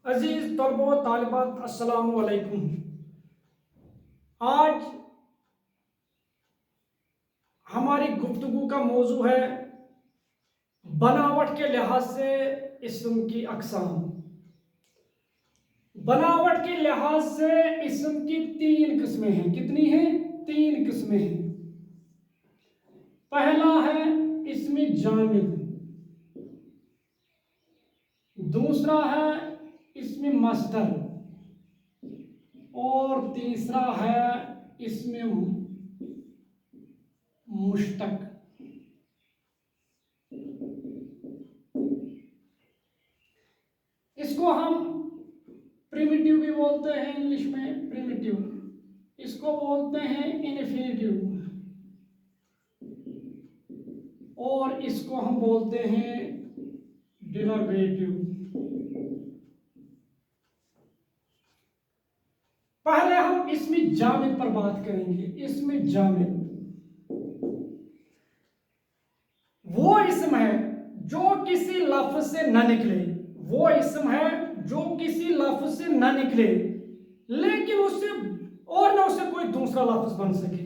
अजीज तलबो तालिबात अस्सलामु अलैकुम। आज हमारी गुफ्तगू का मौजू है बनावट के लिहाज से इस्म की अक़साम। बनावट के लिहाज से इस्म की तीन किस्में हैं। कितनी हैं? तीन किस्में हैं। पहला है इस्म जामिद, दूसरा है इस्म मस्दर और तीसरा है इस्म मुश्तक। इसको हम प्रिमिटिव भी बोलते हैं, इंग्लिश में प्रिमिटिव। इसको बोलते हैं इनफिनिटिव और इसको हम बोलते हैं डिनोवेटिव। पहले हम इसमें जामिद पर बात करेंगे। इसमें जामिद वो इस्म है जो किसी लफ्ज से न निकले। वो इस्म है जो किसी लफ्ज से न निकले लेकिन उससे और ना उससे कोई दूसरा लफ्ज बन सके।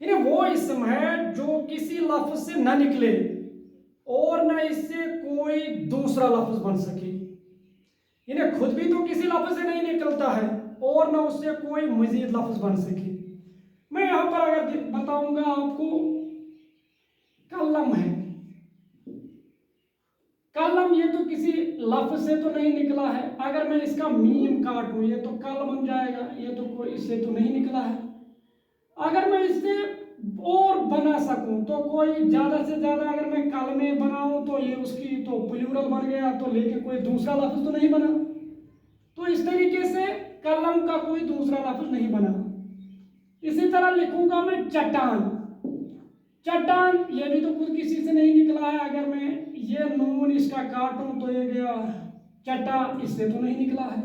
यानी वो इस्म है जो किसी लफ्ज से न निकले और ना इससे कोई दूसरा लफ्ज बन सके। यानी खुद भी तो किसी लफ्ज से नहीं निकलता है और ना उससे कोई मजीद लफ्ज बन सके। मैं यहां पर अगर बताऊंगा आपको, कलम है। कलम ये तो किसी लफ्ज से तो नहीं निकला है। अगर मैं इसका मीम काटूं ये तो कल बन जाएगा, ये तो कोई इससे तो नहीं निकला है। अगर मैं इससे और बना सकूं तो कोई ज्यादा से ज्यादा अगर मैं कल में बनाऊं तो ये उसकी तो प्लूरल बन गया, तो लेकिन कोई दूसरा लफ्ज तो नहीं बना। तो इस तरीके से कलम का कोई दूसरा लफ्ज नहीं बना। इसी तरह लिखूंगा मैं चट्टान। चट्टान ये भी तो खुद किसी से नहीं निकला है। अगर मैं ये नून इसका काटूं तो ये गया चट्टा, इससे तो नहीं निकला है।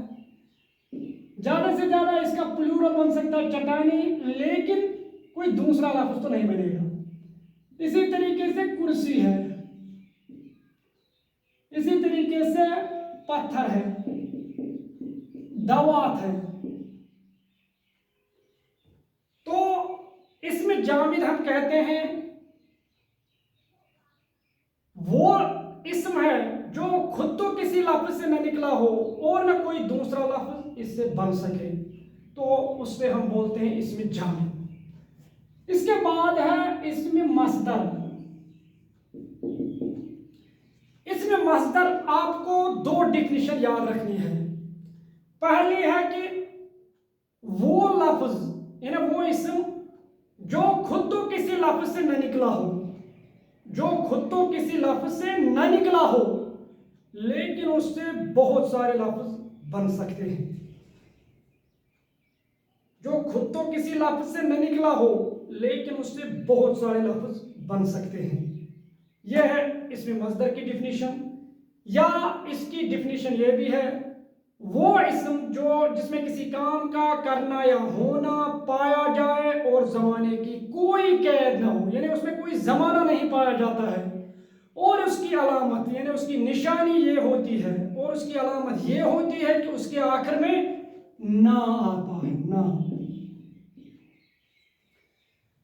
ज्यादा से ज्यादा इसका प्लूरल बन सकता है चट्टानी, लेकिन कोई दूसरा लफ्ज तो नहीं बनेगा। इसी तरीके से कुर्सी है, इसी तरीके से पत्थर है, दवात है। तो इसमें जामिद हम कहते हैं वो इस्म है जो खुद तो किसी लफ्ज से न निकला हो और न कोई दूसरा लफ्ज इससे बन सके, तो उससे हम बोलते हैं इसमें जामिद। इसके बाद है इसमें मस्दर। इसमें मस्दर आपको दो डिफिनेशन याद रखनी है। पहली है कि वो लफ्ज यानी वो इस्म जो खुद तो किसी लफ्ज से न निकला हो, जो खुद तो किसी लफ्ज से न निकला हो लेकिन उससे बहुत सारे लफ्ज बन सकते हैं। जो खुद तो किसी लफ्ज से न निकला हो लेकिन उससे बहुत सारे लफ्ज बन सकते हैं। यह है इसमें मस्दर की डिफिनीशन। या इसकी डिफिनीशन यह भी है वो इस्म जो जिसमें किसी काम का करना या होना पाया जाए और जमाने की कोई कैद ना हो, यानी उसमें कोई जमाना नहीं पाया जाता है और उसकी अलामत यानी उसकी निशानी ये होती है और उसकी अलामत ये होती है कि उसके आखिर में ना आता है। ना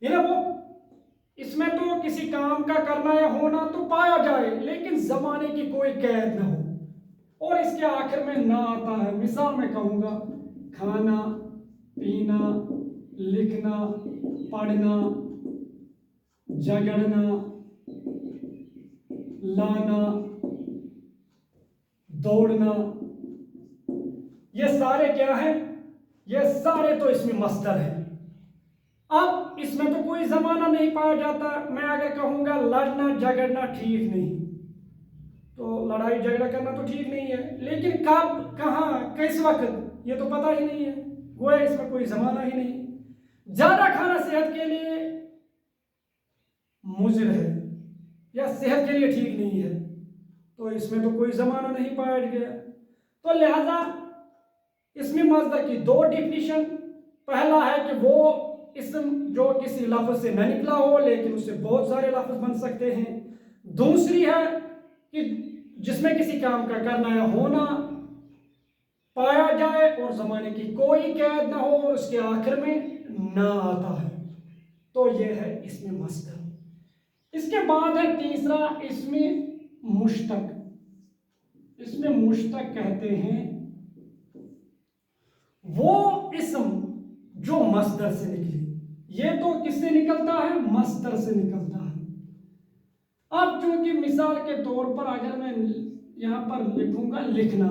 यानी वो इसमें तो किसी काम का करना या होना तो पाया जाए लेकिन जमाने की कोई कैद ना हो और इसके आखिर में ना आता है। मिसाल में कहूंगा खाना, पीना, लिखना, पढ़ना, झगड़ना, लाना, दौड़ना, ये सारे क्या है? ये सारे तो इसमें मस्दर है। अब इसमें तो कोई जमाना नहीं पाया जाता। मैं अगर कहूंगा लड़ना झगड़ना ठीक नहीं, तो लड़ाई झगड़ा करना तो ठीक नहीं है, लेकिन कब, कहां, किस वक्त ये तो पता ही नहीं है। गोया इसमें कोई जमाना ही नहीं। ज्यादा खाना सेहत के लिए मुजिर है या सेहत के लिए ठीक नहीं है, तो इसमें तो कोई जमाना नहीं पाया गया। तो लिहाजा इसमें मस्दर की दो डिफिनीशन। पहला है कि वो इस्म जो किसी लफ्ज से न निकला हो लेकिन उससे बहुत सारे लफ्ज बन सकते हैं। दूसरी है कि जिसमें किसी काम का करना या होना पाया जाए और ज़माने की कोई कैद ना हो और उसके आखिर में ना आता है, तो यह है इसमें मस्दर। इसके बाद है तीसरा इसमें मुश्तक। इसमें मुश्तक कहते हैं वो इस्म जो मस्दर से निकले। ये तो किससे निकलता है? मस्दर से निकलता है। अब चूंकि मिसाल के तौर पर अगर मैं यहां पर लिखूंगा लिखना,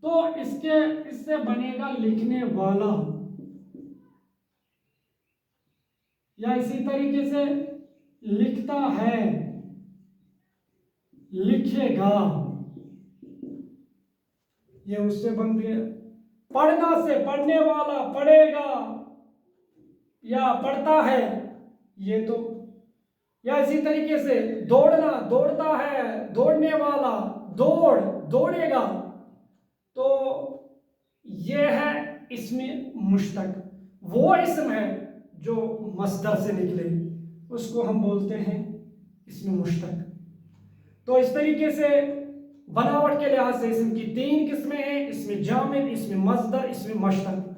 तो इससे बनेगा लिखने वाला, या इसी तरीके से लिखता है, लिखेगा, ये उससे बन गया। पढ़ना से पढ़ने वाला, पढ़ेगा या पढ़ता है, ये तो, या इसी तरीके से दौड़ना, दौड़ता है, दौड़ने वाला, दौड़, दौड़ेगा। तो ये है इसमें मुश्तक। वो इस्म है जो मस्दर से निकले, उसको हम बोलते हैं इसमें मुश्तक। तो इस तरीके से बनावट के लिहाज से इसम की तीन किस्में हैं, इसमें जामिद, इसमें मस्दर, इसमें मुश्तक।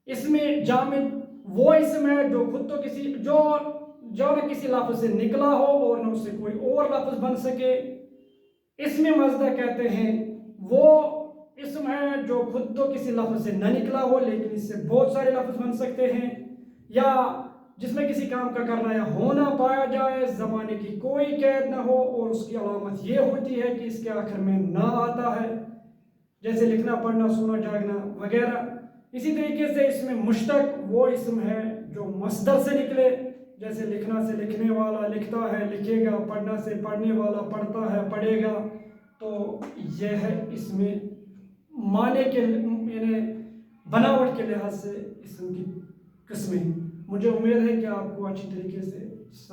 इसमें जामिद वो इसम है जो खुद तो किसी जो न किसी लफ्ज से निकला हो और न उससे कोई और लफ्ज बन सके। इसमें मस्दर कहते हैं वो इसम है जो खुद तो किसी लफ्ज से न निकला हो लेकिन इससे बहुत सारे लफ्ज बन सकते हैं, या जिसमें किसी काम का करना या होना पाया जाए, ज़माने की कोई कैद ना हो और उसकी अलामत ये होती है कि इसके आखिर में ना आता है, जैसे लिखना, पढ़ना, सोना, जागना वगैरह। इसी तरीके से इसमें मुश्तक वो इसम है जो मस्दर से निकले, जैसे लिखना से लिखने वाला लिखता है, लिखेगा, पढ़ना से पढ़ने वाला पढ़ता है, पढ़ेगा। तो यह है इसमें माने के यानी बनावट के लिहाज से इसम की किस्में। मुझे उम्मीद है कि आपको अच्छी तरीके से